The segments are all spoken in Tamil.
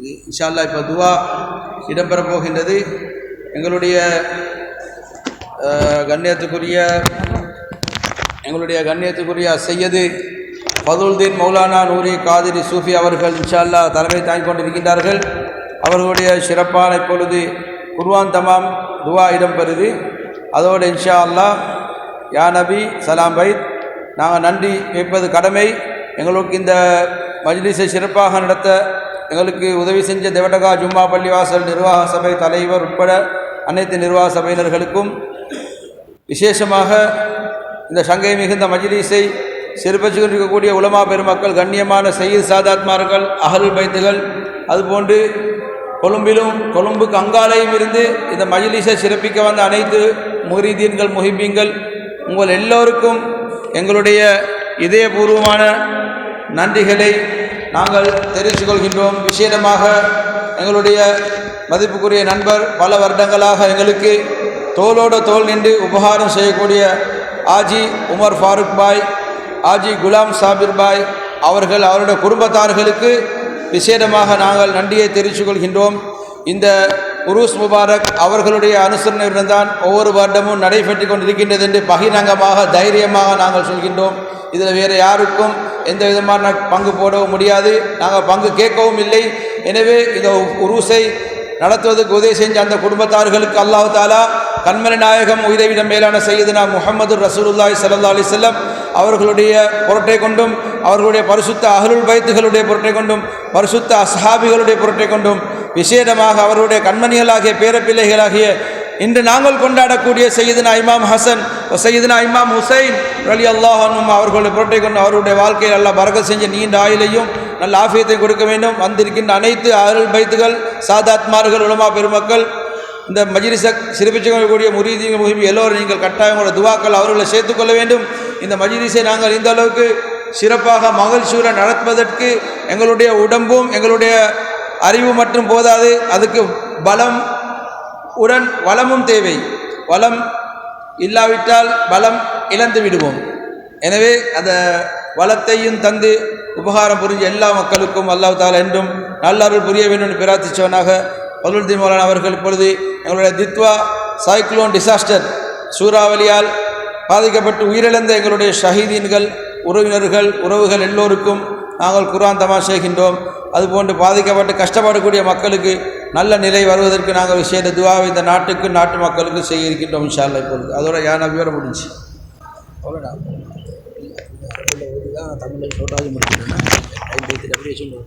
இருக்குது. இன்ஷா அல்லாஹ் இப்போ துவா இடம்பெறப் போகின்றது. எங்களுடைய கண்ணியத்துக்குரிய சையது ஃபதுல்தீன் மௌலானா நூரி காதிரி சூஃபி அவர்கள் இன்ஷா அல்லாஹ் தலைமை தாங்கிக் கொண்டிருக்கின்றார்கள். அவர்களுடைய சிறப்பான இப்பொழுது குர்ஆன் தமாம் துவா இடம்பெறுது. அதோடு இன்ஷா அல்லாஹ் யா நபி சலாம் பைத் நாங்கள் நன்றி கேட்பது கடமை. எங்களுக்கு இந்த மஜ்லிஸை சிறப்பாக நடத்த எங்களுக்கு உதவி செஞ்ச தேவடகா ஜும்மா பள்ளிவாசல் நிர்வாக சபை தலைவர் உட்பட அனைத்து நிர்வாக சபையினர்களுக்கும், விசேஷமாக இந்த சங்கை மிகுந்த மஜ்லிஸை சிறப்பிச்சு கொண்டிருக்கக்கூடிய உலமா பெருமக்கள், கண்ணியமான சையீத் சாதாத்மார்கள், அஹ்லுல் பைத்துகள், அதுபோன்று கொழும்புக்கு அங்காலையும் இருந்து இந்த மஜ்லிஸை சிறப்பிக்க வந்த அனைத்து முரீதீன்கள், முஹிப்பீன்கள், உங்கள் எல்லோருக்கும் எங்களுடைய இதயபூர்வமான நன்றிகளை நாங்கள் தெரிவித்துக் கொள்கின்றோம். விசேடமாக எங்களுடைய மதிப்புக்குரிய நண்பர், பல வருடங்களாக எங்களுக்கு தோளோடு தோள் நின்று உபகாரம் செய்யக்கூடிய ஆஜி உமர் ஃபாரூக் பாய், ஆஜி குலாம் சாபிர் பாய் அவர்கள், அவருடைய குடும்பத்தார்களுக்கு விசேடமாக நாங்கள் நன்றியை தெரிவித்துக் கொள்கின்றோம். இந்த உருஸ் முபாரக் அவர்களுடைய அனுசரணையுடன் தான் ஒவ்வொரு வருடமும் நடைபெற்று கொண்டிருக்கின்றது என்று பகிரங்கமாக தைரியமாக நாங்கள் சொல்கின்றோம். இதில் வேறு யாருக்கும் எந்த விதமான பங்கு போடவும் முடியாது, நாங்கள் பங்கு கேட்கவும் இல்லை. எனவே இந்த உருஸை நடத்துவதற்கு உதவி செஞ்ச அந்த குடும்பத்தார்களுக்கு அல்லாஹ் தாலா கண்மணி நாயகம் உயிரைவிடம் மேலான சையதுனா முஹம்மது ரசூலுல்லாஹி ஸல்லல்லாஹு அலைஹி வஸல்லம் அவர்களுடைய பொருட்டை கொண்டும், அவர்களுடைய பரிசுத்த அஹ்லுல் பைத்துகளுடைய பொருட்டை கொண்டும், பரிசுத்த அஸ்ஹாபிகளுடைய பொருட்டை கொண்டும், விசேடமாக அவருடைய கண்மணிகளாகிய பேரப்பிள்ளைகளாகிய இன்று நாங்கள் கொண்டாடக்கூடிய சையதுனா இமாம் ஹசன், சையதுனா இமாம் ஹுசைன் ரலியல்லாஹு அன்ஹும் அவர்களுடைய பொருட்டை கொண்டு அவருடைய வாழ்க்கையில் அல்லாஹ் பரக்கத் செஞ்ச நீண்ட ஆயுளையும் நல்ல ஆஃபியத்தையும் கொடுக்க வேண்டும். வந்திருக்கின்ற அனைத்து அஹ்லுல் பைத்துகள், சாதாத்மார்கள், உலமா பெருமக்கள், இந்த மஜ்லிஸை சிறப்பிச்சுக்கூடிய முரீதீன்கள், முஹிப்பீன்கள் எல்லோரும் நீங்கள் கட்டாயங்களோட துவாக்கள் அவர்களை சேர்த்துக்கொள்ள வேண்டும். இந்த மஜ்லிஸை நாங்கள் இந்த அளவுக்கு சிறப்பாக மகிழ்ச்சியுடன் நடத்துவதற்கு எங்களுடைய உடம்பும் எங்களுடைய அறிவு மட்டும் போதாது, அதுக்கு வளமும் தேவை. வளம் இல்லாவிட்டால் பலம் இழந்து விடுவோம். எனவே அந்த வளத்தையும் தந்து உபகாரம் புரிஞ்ச எல்லா மக்களுக்கும் அல்லாஹ் தஆலா என்றும் நல்லருள் புரிய வேண்டும் என்று பிரார்த்தித்தவனாக ஃபதுல்தீன் மௌலானா அவர்கள் இப்பொழுது எங்களுடைய தித்வா சைக்ளோன் டிசாஸ்டர் சூறாவளியால் பாதிக்கப்பட்டு உயிரிழந்த எங்களுடைய ஷஹீதீன்கள், உறவுகள் எல்லோருக்கும் நாங்கள் குர்ஆன் தமா செய்கின்றோம். அதுபோன்று பாதிக்கப்பட்டு கஷ்டப்படக்கூடிய மக்களுக்கு நல்ல நிலை வருவதற்கு நாங்கள் விசேட துவாவை இந்த நாட்டுக்கு, நாட்டு மக்களுக்கு செய்ய இருக்கின்றோம் இன்ஷா அல்லாஹ். இப்பொழுது அதோட யா நபியோட முடிஞ்சு அவ்வளோடா தமிழில் சொல்கிறாங்க முடிச்சுன்னா அப்படியே சொல்லுவோம்.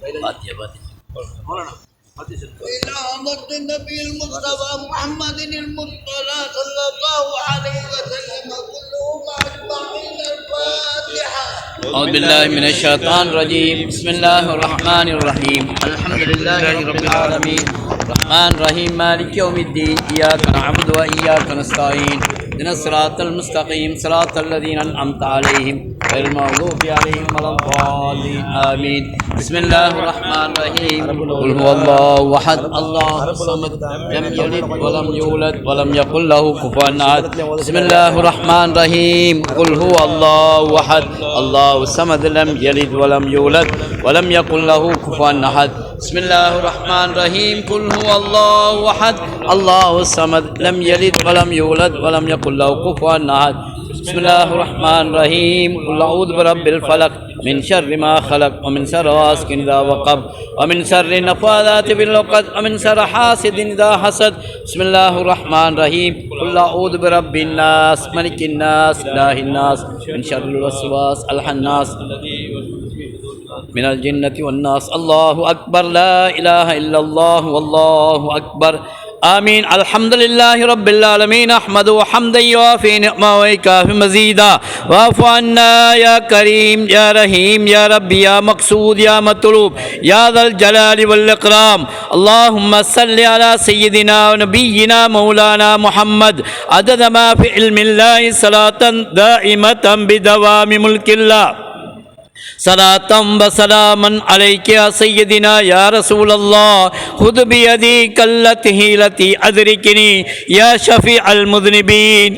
إلى أمر النبي المصطفى محمد المرتضى صلى الله عليه وسلم كلهم أجمعين. الفاتحة. أعوذ بالله من الشيطان الرجيم. بسم الله الرحمن الرحيم. الحمد لله رب العالمين الرحمن الرحيم مالك يوم الدين إياك نعبد وإياك نستعين اهدنا الصراط المستقيم صراط الذين أنعمت عليهم غير المغضوب عليهم ولا الضالين آمين. بسم الله الرحمن الرحيم. قل هو الله أحد الله الصمد لم يلد ولم يولد ولم يكن له كفوا أحد. بسم الله الرحمن الرحيم. قل هو الله أحد الله الصمد لم يلد ولم يولد ولم يكن له كفوا أحد. بسم الله الرحمن الرحيم. قل هو الله أحد الله الصمد لم يلد ولم يولد ولم يكن له كفوا أحد. بسم الله الرحمن الرحيم. قل أعوذ برب الفلق من شر ما خلق ومن شر غاسق إذا وقب ومن شر النفاثات في العقد ومن شر حاسد إذا حسد. بسم الله الرحمن الرحيم. قل أعوذ برب الناس ملك الناس إله الناس من شر الوسواس الخناس من الجنة والناس. الله أكبر لا إله إلا الله والله أكبر. آمين. الحمد لله رب العالمين أحمده حمدا يوافي نعمه ويكافي مزيدا. واعف عنا يا كريم يا رحيم يا ربي يا مقصود يا مطلوب يا ذا الجلال والإكرام. اللهم صل على سيدنا ونبينا مولانا محمد عدد ما في علم الله صلاة دائمة بدوام ملك الله. صلاة وسلاما عليك يا سيدنا يا رسول الله. خذ بيدي كالتي التي أدركني يا شفيع المذنبين.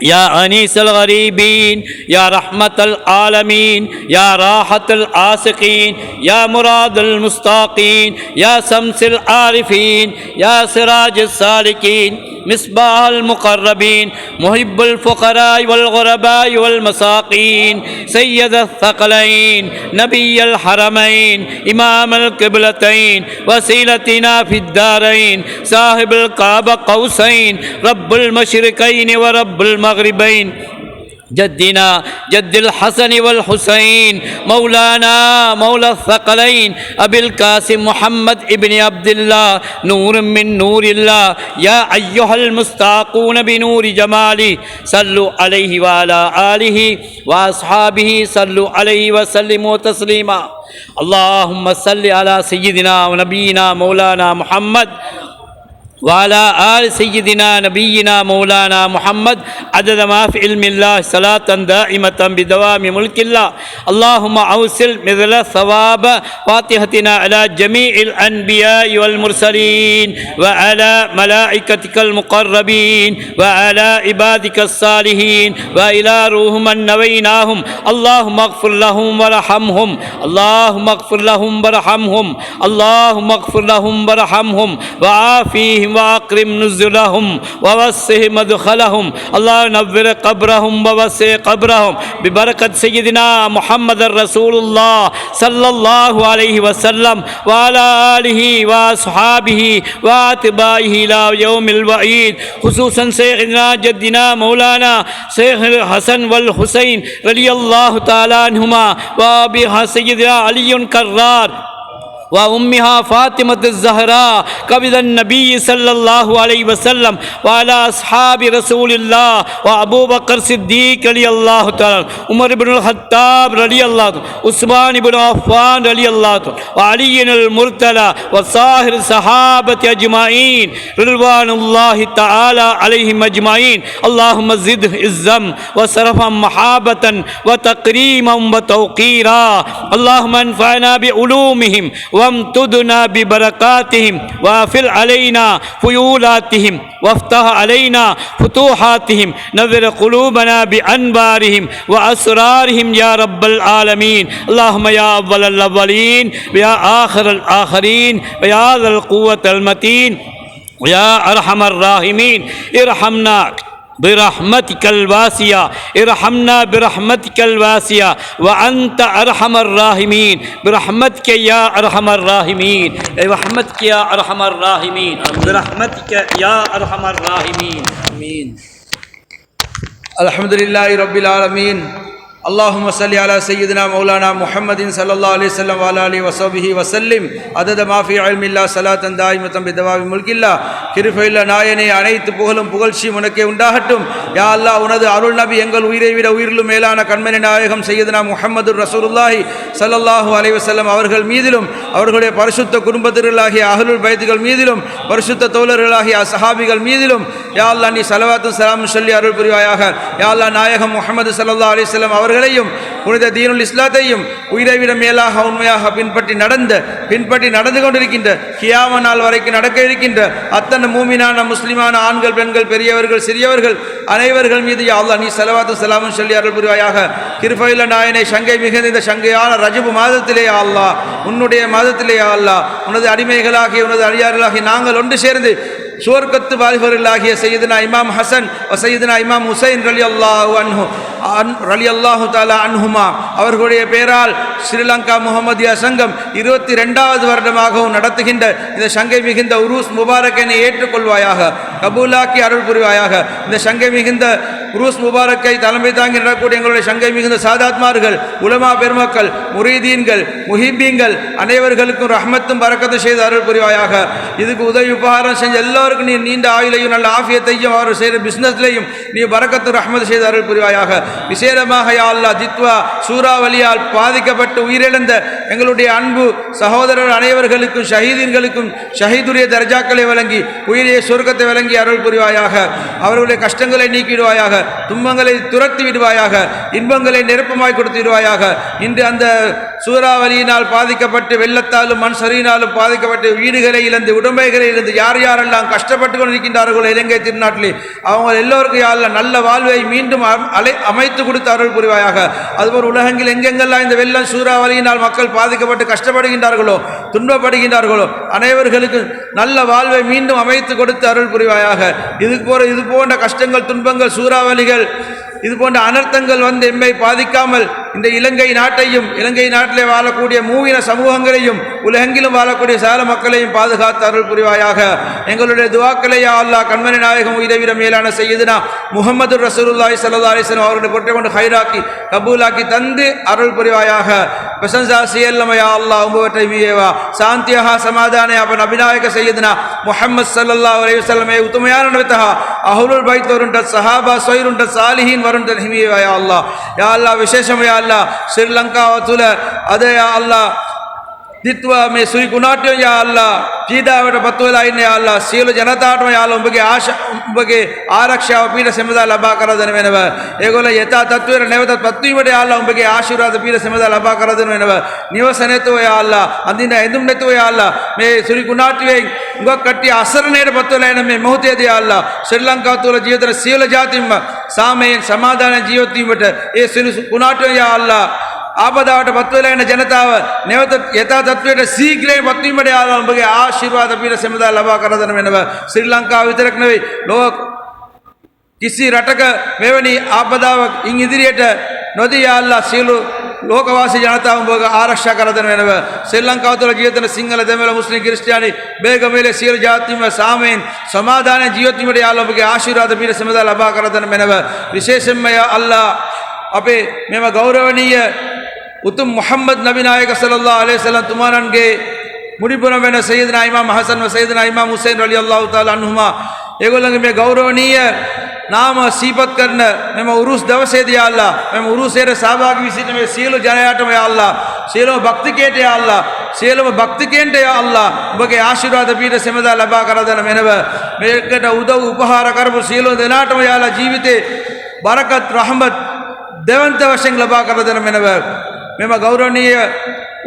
يا أنيس الغريبين يا رحمة العالمين يا راحة العاشقين يا مراد المستاقين يا شمس العارفين يا سراج السالكين مصباح المقربين محب الفقراء والغرباء والمساقين سيد الثقلين نبي الحرمين إمام القبلتين وسيلتنا في الدارين صاحب القاب قوسين رب المشرقين ورب المغربين جدنا جد الحسن والحسين مولانا مولى الثقلين أبي القاسم محمد ابن عبد الله نور من نور الله يا أيها المستاقون بنور جماله صلوا عليه وعلى آله وأصحابه صلوا عليه وسلموا تسليما اللهم صل على سيدنا ونبينا مولانا محمد وعلى آل سيدنا نبينا مولانا محمد عدد ما في علم الله صلاة دائمة بدوام ملك الله اللهم أوصل مثل ثواب فاتحتنا على جميع الأنبياء والمرسلين وعلى ملائكتك المقربين وعلى عبادك الصالحين وإلى روح من نويناهم اللهم اغفر لهم وارحمهم اللهم اغفر لهم وارحمهم اللهم اغفر لهم وارحمهم وعافيهم وأكرم نزلهم ووسع مدخلهم الله نور قبرهم ووسع قبرهم ببركة سيدنا محمد رسول الله صلى الله عليه وسلم وعلى آله وأصحابه وأتباعه إلى يوم الوعيد خصوصا سيدنا جدنا مولانا شيخ الحسن والحسين رضي الله تعالى عنهما وأبيها سيدنا علي كرار وأمها فاطمة الزهراء قبل النبي صلى الله عليه وسلم وعلى أصحاب رسول الله وأبو بكر الصديق رضي الله تعالى عمر بن الخطاب رضي الله تعالى عثمان بن عفان رضي الله تعالى وعلي المرتضى وصاهر الصحابة أجمعين رضوان الله تعالى عليهم أجمعين اللهم زد عزا وشرفا محابة وتكريما وتوقيرا اللهم انفعنا بعلومهم وامتدنا ببركاتهم وافل علينا فيولاتهم وافتح علينا فتوحاتهم نذر قلوبنا بأنبارهم وأسرارهم يا رب العالمين اللهم يا أول الأولين ويا آخر الآخرين ويا ذا القوة المتين ويا أرحم الراحمين ارحمنا برحمتك الواسعة ارحمنا برحمتك الواسعة وأنت أرحم الراحمين برحمتك يا أرحم الراحمين برحمتك يا أرحم الراحمين برحمتك يا أرحم الراحمين آمين الحمد لله رب العالمين اللهم صل على سيدنا مولانا محمد صلى الله عليه وسلم وعلى آله وصحبه وسلم عدد ما في علم الله صلاة دائمة بدوام ملك الله கிருபையுள்ள நாயனே அனைத்து புகழும் புகழ்ச்சியும் உனக்கே உண்டாகட்டும் யா அல்லாஹ் உனது அருள் நபி எங்கள் உயிரை விட உயிரிலும் மேலான கண்மணி நாயகம் சையதுனா முஹம்மது ரசூலுல்லாஹி ஸல்லல்லாஹு அலைஹி வஸல்லம் அவர்கள் மீதிலும் அவர்களுடைய பரிசுத்த குடும்பத்தினர்களாகிய அஹ்லுல் பைத்துகள் மீதிலும் பரிசுத்த தோழர்களாகிய சஹாபிகள் மீதிலும் யா அல்லாஹ் நீ ஸலவாத்தும் ஸலாமும் சொல்லி அருள் புரிவாயாக யா அல்லாஹ் நாயகம் முஹம்மது ஸல்லல்லாஹு அலைஹி வஸல்லம் அவர்களையும் புனித தீனுல் இஸ்லாத்தையும் உயிரை விட மேலாக உண்மையாக பின்பற்றி நடந்து கொண்டிருக்கின்ற கியாம நாள் வரைக்கும் நடக்க இருக்கின்ற அத்தனை மூமினான முஸ்லிமான ஆண்கள் பெண்கள் பெரியவர்கள் சிறியவர்கள் அனைவர்கள் மீது யா அல்லாஹ் நீ ஸலவாத்தும் ஸலாமும் சொல்லி அருள் புரிவாயாக கிருபையுள்ள நாயனே சங்கை மிகுந்த இந்த சங்கையான ரஜபு மாதத்திலே யா அல்லாஹ் உன்னுடைய மாதத்திலே யா அல்லாஹ் உனது அடிமைகளாகிய உனது அடியார்களாகிய நாங்கள் ஒன்று சேர்ந்து சுவர்க்கத்து வாலிபர்களாகிய சையதுனா இமாம் ஹசன் சையதுனா இமாம் ஹுசைன் ரலியல்லாஹு தஆலா அன்ஹுமா அவர்களுடைய பெயரால் ஸ்ரீலங்கா முஹம்மதியா சங்கம் 22வது வருடமாகவும் நடத்துகின்ற இந்த சங்கை மிகுந்த உருஸ் முபாரக்கனை ஏற்றுக்கொள்வாயாக கபூலாக்கி அருள் புரிவாயாக இந்த சங்கை மிகுந்த உருஸ் முபாரக்கை தலைமை தாங்கி நடக்கக்கூடிய எங்களுடைய சங்கை மிகுந்த சாதாத்மார்கள் உலமா பெருமக்கள் முரீதீன்கள் முஹிப்பீன்கள் அனைவர்களுக்கும் ரஹ்மத்தும் பரக்கத்தும் செய்து அருள் புரிவாயாக இதுக்கு உதவி உபகாரம் செஞ்ச எல்லோருக்கும் நீ நீண்ட ஆயுளையும் நல்ல ஆஃபியத்தையும் அவர் செய்கிற பிஸ்னஸ்லையும் நீ பரக்கத்து ரஹ்மத் செய்து அருள் புரிவாயாக விசேடமாக யா அல்லாஹ் ஜித்வா சூறாவளியால் பாதிக்கப்பட்டு உயிரிழந்த எங்களுடைய அன்பு சகோதரர் அனைவர்களுக்கும் ஷஹீதீன்களுக்கும் ஷஹீதுடைய தர்ஜாக்களை வழங்கி உயிரிய சொர்க்கத்தை வழங்கி அருள் புரிவாயாக அவர்களுடைய கஷ்டங்களை நீக்கிடுவாயாக துன்பங்களை துரத்தி விடுவாயாக, இன்பங்களை நெருப்பமாய் கொடுத்து விடுவாயாக. இன்று அந்த சூறாவளியினால் பாதிக்கப்பட்டு, வெள்ளத்தாலும் மண் சரியினாலும் பாதிக்கப்பட்டு, வீடுகளை இழந்து உடம்பைகளை இழந்து யார் யாரெல்லாம் கஷ்டப்பட்டு கொண்டிருக்கின்றார்களோ இலங்கை திருநாட்டிலே அவங்க எல்லோருக்கும் யாரெல்லாம் நல்ல வாழ்வை மீண்டும் அமைத்து கொடுத்து அருள் புரிவாயாக. அதுபோல் உலகங்கள் எங்கெங்கெல்லாம் இந்த வெள்ளம் சூறாவளியினால் மக்கள் பாதிக்கப்பட்டு கஷ்டப்படுகின்றார்களோ துன்பப்படுகின்றார்களோ அனைவர்களுக்கு நல்ல வாழ்வை மீண்டும் அமைத்து கொடுத்து அருள் புரிவாயாக. இது போன்ற கஷ்டங்கள், துன்பங்கள், சூறாவளிகள், இது போன்ற அனர்த்தங்கள் வந்து எம்மை பாதிக்காமல் இந்த இலங்கை நாட்டையும் இலங்கை நாட்டிலே வாழக்கூடிய மூவின சமூகங்களையும் உலகெங்கிலும் வாழக்கூடிய சால மக்களையும் பாதுகாத்து அருள் புரிவாயாக. எங்களுடைய துவாக்களை யா அல்லாஹ் கண்மணி நாயகம் இதைவிட மேலான சையதுனா முஹம்மது ரசூலுல்லாஹி ஸல்லல்லாஹு அலைஹி வஸல்லம் அவருடைய பொற்றை கொண்டு ஹைராக்கி கபூலாக்கி தந்து அருள் புரிவாயாக. பிரசன்சா சியல்லம யா அல்லாஹ் உம்பவற்றை மீயவா சாந்தியாக சமாதானே அப்ப நபிநாயக சையதுனா முஹம்மது ஸல்லல்லாஹு அலைஹி வஸல்லம் உத்தமையான நபித்தஹ அஹ்லுல் பைத் வருண்ட சஹாபா சொய்ருண்ட சாலிஹீன் வருண்ட ஹிமியவா யா அல்லாஹ். யா அல்லாஹ் விசேஷம் யா අල්ලා ශ්‍රී ලංකාව තුළ අද යා අල්ලා දිත්වා මේ සුයි කුණාට්‍යෝ යා අල්ලා පීඩාවට පත් වෙලා ඉන්නේ යා අල්ලා සියලු ජනතාවටම යා අල්ලා උඹගේ ආරක්ෂාව පීඩ සෙමදා ලබා කර දෙන වෙනව. ඒගොල්ලෝ යථා තත්ත්වයට නැවතත් පත්වීමට යා අල්ලා උඹගේ ආශිර්වාද පීඩ සෙමදා ලබා කර දෙන වෙනව. නිවස නැතුව යා අල්ලා අඳින ඇඳුම් නැතුව යා අල්ලා මේ සුයි කුණාට්‍යයෙන් උඟක් කට්ටිය අසරණයට පත් වෙලා ඉන්න මේ මොහොතේදී යා අල්ලා ශ්‍රී ලංකාව තුළ ජීවිතන සියලු ජාතින්ම සාමයෙන් සමාදානයෙන් ජීවත් වීමට ඒ සුයි කුණාට්‍යෝ යා අල්ලා ආපදාවට පත් වෙලා ඉන්න ජනතාව නැවත යථා තත්ත්වයට ශීඝ්‍රයෙන් පත්වීමට යා අල්ලා උඹගේ ආශිර්වාද පීඩ සෙමදා ලබා කර දෙන වෙනව. ශ්‍රී ලංකාව විතරක් නෙවෙයි ලෝක කිසි රටක මෙවැනි ආපදාවක් ඉදිරියට නොදී යා අල්ලා සියලු ලෝකවාසී ජනතාව උඹගේ ආරක්ෂා කර දෙන වෙනව. ශ්‍රී ලංකාව තුළ ජීවිතන සිංහල දෙමළ මුස්ලිම් ක්‍රිස්තියානි බේගමෙලේ සියලු ජාතින්ම සාමයෙන් සමාදානයෙන් ජීවත් වීමට යා අල්ලා උඹගේ ආශිර්වාද පීඩ සෙමදා ලබා කර දෙන වෙනව. විශේෂයෙන්ම යා අල්ලා අපේ මෙම ගෞරවනීය උතුම් මුහම්මද් නබි නායක සල්ලල්ලාහු අලයිහි වසල්ලම් තුමාණන්ගේ මුඩිපුර වෙන සයියදනා ඉමාම් හසන් ව සයියදනා ඉමාම් හුසයින් රලියල්ලාහු තාලා අන්හුමා ඒගොල්ලන්ගේ මේ ගෞරවනීය නාම සීපත් කරන මෙම උරුස් දවසේදී යා අල්ලා මෙම උරුසේට සහභාගී වී සිටින මේ සියලු ජනයාටම යා අල්ලා සියලුම භක්තිකයට යා අල්ලා සියලුම භක්තිකයන්ට යා අල්ලා ඔබගේ ආශිර්වාද පීඩ සෙමදා ලබා කර දෙන මෙනව. මේකට උදව් උපහාර කරපු සියලු දෙනාටම යා අල්ලා ජීවිතේ බරකත් රහමත් දෙවන්ත වශයෙන් ලබා කර දෙන මෙනව. මෙම ගෞරවනීය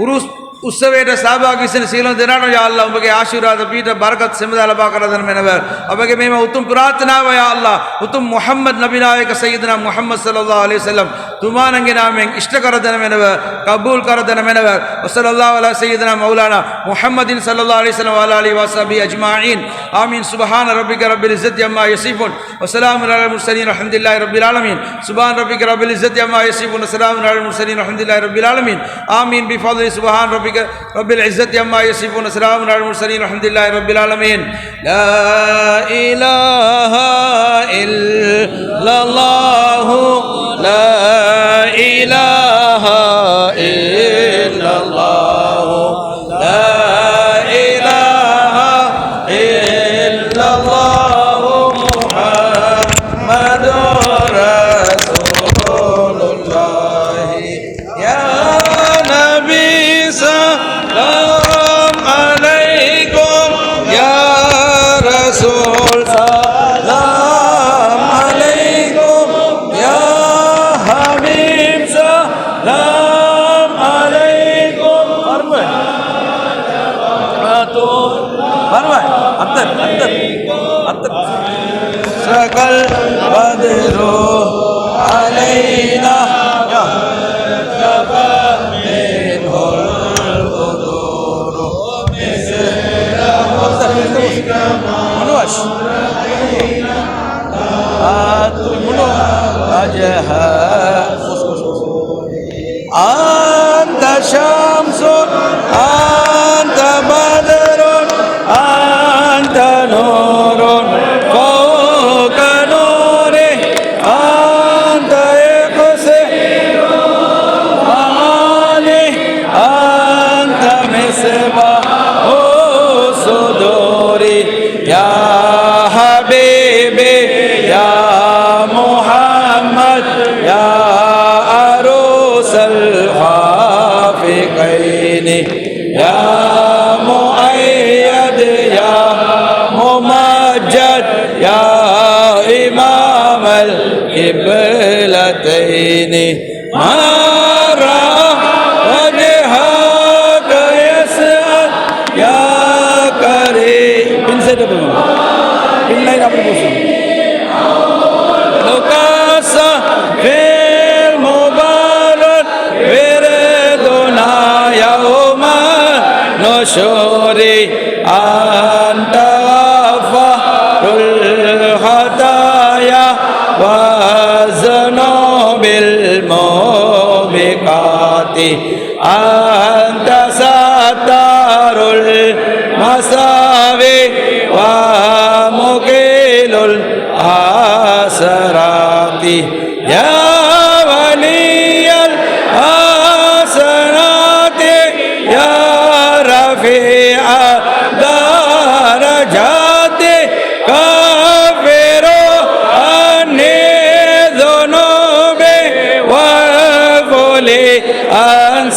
උරුස් උත්සවයට සහභාගී වෙන සියලුම දෙනාට යා අල්ලා ඔබගේ ආශිර්වාද පීඨ බරකත් සෙමදා ලබා කර දෙන මෙනව. ඔබගේ මේම උතුම් ප්‍රාර්ථනාව යා අල්ලා උතුම් මුහම්මද් නබි නායක සයියදනා මුහම්මද් සල්ලල්ලාහු අලයිහි වසල්ලම් තුමාණන්ගේ නාමයෙන් ඉෂ්ට කර දෙන මෙනව, කබූල් කර දෙන මෙනව. වසල්ලල්ලාහු අලා සයියදනා මෞලානා මුහම්මදින් සල්ලල්ලාහු අලයිහි වසල්ලම් වලා අලිහි වසහබි අජ්මායින්. ආමීන්. සුබ්හාන රබ්බික රබ්බිල් ඉස්සති අම්මා යසිෆුන් වසලාමුන් අලල් මුර්සලීන් අල්හම්දුලිල්ලාහි රබ්බිල් ආලමීන්. සුබ්හාන රබ්බික රබ්බිල් ඉස්සති අම්මා යසිෆුන් වසලාමුන් අලල් මුර්සලීන් අල්හම්දුලිල්ලාහි රබ්බිල් ආලමීන්. ආමීන්. බිෆضل සුබ්හාන රබ්බික رب العزة عما يصفون وسلام على المرسلين والحمد لله رب العالمين. لا إله إلا الله لا إله إلا الله لا إله إلا الله محمد رسول الله يا نبي سلام عليكم يا رسول سلام عليكم يا حبيب سلام عليكم. سقل بدر علينا منوش أنت شمس أنت بدر أنت نور فوق نوره أنت يقصر عليه أنت مصباح الصدور يا حبيبي يا محمد يا عروس الخافقة ديني ما رأى وجهك يسأل يا كريم بن سيدة بن لاين أبو بوسم لو كاسا في المبارك وردنا يوم نشوري أنت غفار الخطايا وذنوب الموبقات أنت ستار المساوي ومقيل الآسرات يا ولي الحسنات يا رفيع درجات كفر عني ذنوبي وفلي عن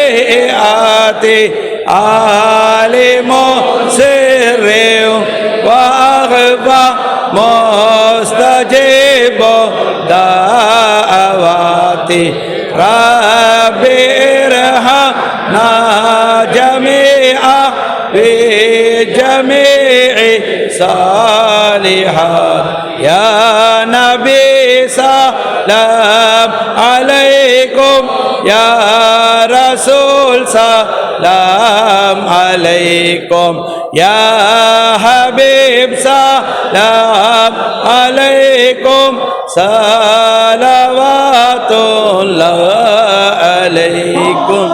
سيئاتي عالم سري وأخفى مستجيب دعواتي ربي ارحمنا جميعا بجميع صالحات يا نبي سلام عليكم يا رسول سلام عليكم يا حبيب سلام عليكم صلوات الله عليكم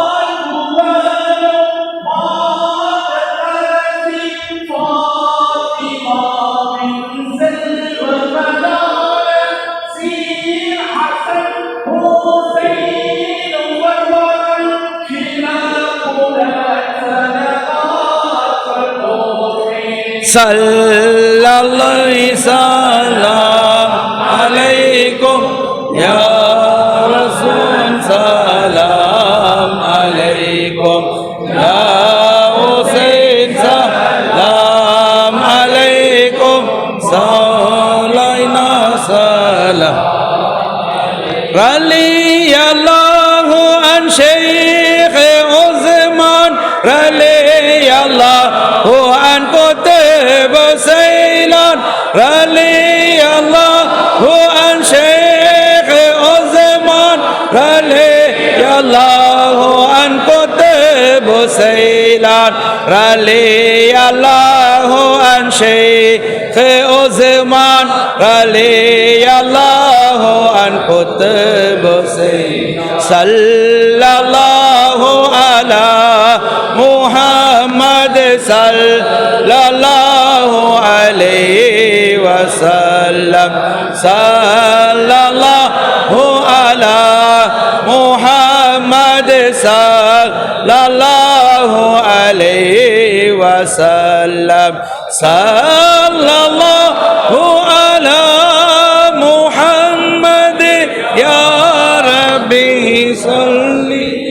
صلى الله سلام عليكم يا رسول سلام عليكم يا حسين سلام عليكم صلينا سلام رضي الله عن شيخ عثمان رضي الله عن كتب سيلان رضي الله عن شيخ عثمان رضي الله عن كتب سيلان رضي الله عن شيخ عثمان رضي الله عن كتب سيلان صلى الله على محمد صلى الله عليه وسلم صلى الله على محمد صلى الله عليه وسلم صلى الله على محمد يا ربي صلي